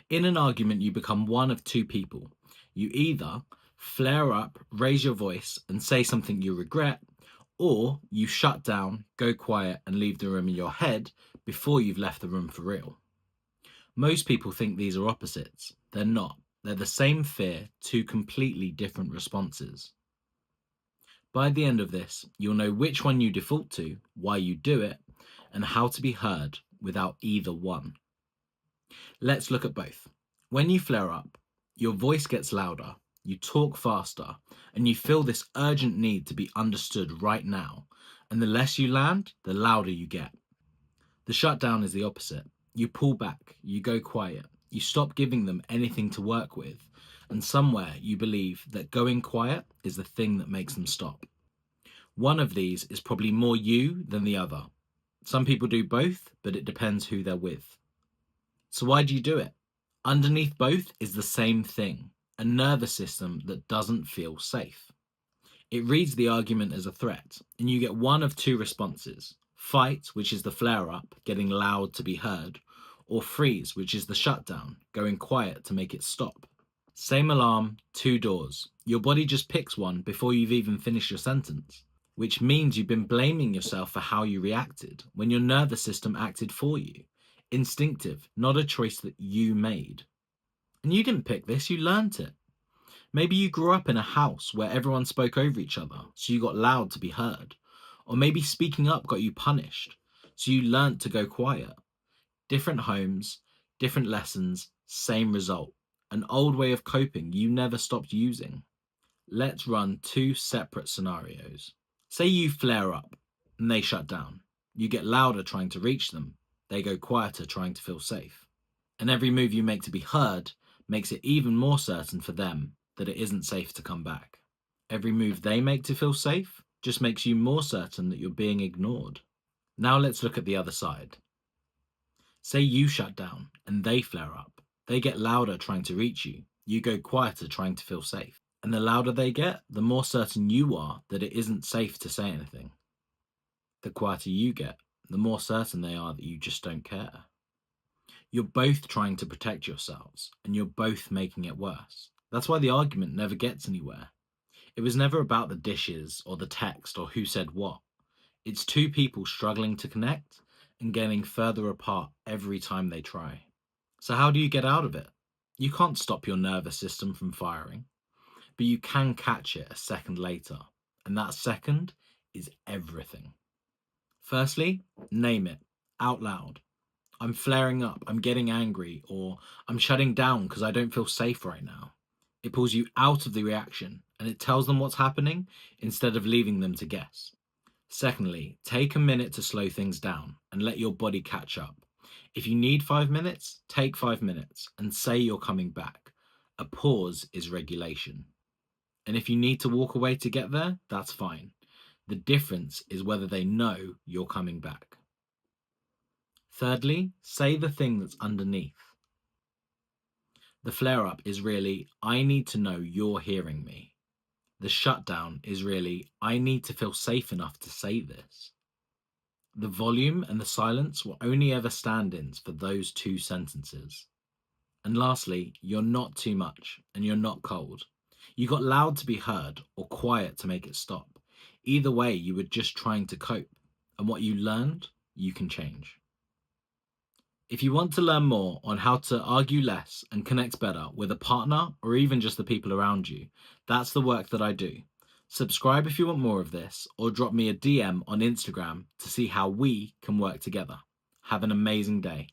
In an argument, you become one of two people. You either flare up, raise your voice, and say something you regret, or you shut down, go quiet, and leave the room in your head before you've left the room for real. Most people think these are opposites. They're not. They're the same fear, two completely different responses. By the end of this, you'll know which one you default to, why you do it, and how to be heard without either one. Let's look at both. When you flare up, your voice gets louder, you talk faster, and you feel this urgent need to be understood right now. And the less you land, the louder you get. The shutdown is the opposite. You pull back, you go quiet, you stop giving them anything to work with, and somewhere you believe that going quiet is the thing that makes them stop. One of these is probably more you than the other. Some people do both, but it depends who they're with. So why do you do it? Underneath both is the same thing, a nervous system that doesn't feel safe. It reads the argument as a threat, and you get one of two responses: fight, which is the flare up, getting loud to be heard, or freeze, which is the shutdown, going quiet to make it stop. Same alarm, two doors. Your body just picks one before you've even finished your sentence, which means you've been blaming yourself for how you reacted when your nervous system acted for you. Instinctive, not a choice that you made. And you didn't pick this, you learnt it. Maybe you grew up in a house where everyone spoke over each other, so you got loud to be heard. Or maybe speaking up got you punished, so you learnt to go quiet. Different homes, different lessons, same result. An old way of coping you never stopped using. Let's run two separate scenarios. Say you flare up and they shut down. You get louder trying to reach them. They go quieter trying to feel safe. And every move you make to be heard makes it even more certain for them that it isn't safe to come back. Every move they make to feel safe just makes you more certain that you're being ignored. Now let's look at the other side. Say you shut down and they flare up. They get louder trying to reach you. You go quieter trying to feel safe. And the louder they get, the more certain you are that it isn't safe to say anything. The quieter you get, the more certain they are that you just don't care. You're both trying to protect yourselves, and you're both making it worse. That's why the argument never gets anywhere. It was never about the dishes or the text or who said what. It's two people struggling to connect and getting further apart every time they try. So how do you get out of it? You can't stop your nervous system from firing, but you can catch it a second later, and that second is everything. Firstly, name it out loud. I'm flaring up, I'm getting angry, or I'm shutting down because I don't feel safe right now. It pulls you out of the reaction and it tells them what's happening instead of leaving them to guess. Secondly, take a minute to slow things down and let your body catch up. If you need 5 minutes, take 5 minutes and say you're coming back. A pause is regulation. And if you need to walk away to get there, that's fine. The difference is whether they know you're coming back. Thirdly, say the thing that's underneath. The flare up is really, I need to know you're hearing me. The shutdown is really, I need to feel safe enough to say this. The volume and the silence will only ever stand ins for those two sentences. And lastly, you're not too much and you're not cold. You got loud to be heard or quiet to make it stop. Either way, you were just trying to cope. And what you learned, you can change. If you want to learn more on how to argue less and connect better with a partner or even just the people around you, that's the work that I do. Subscribe if you want more of this, or drop me a DM on Instagram to see how we can work together. Have an amazing day.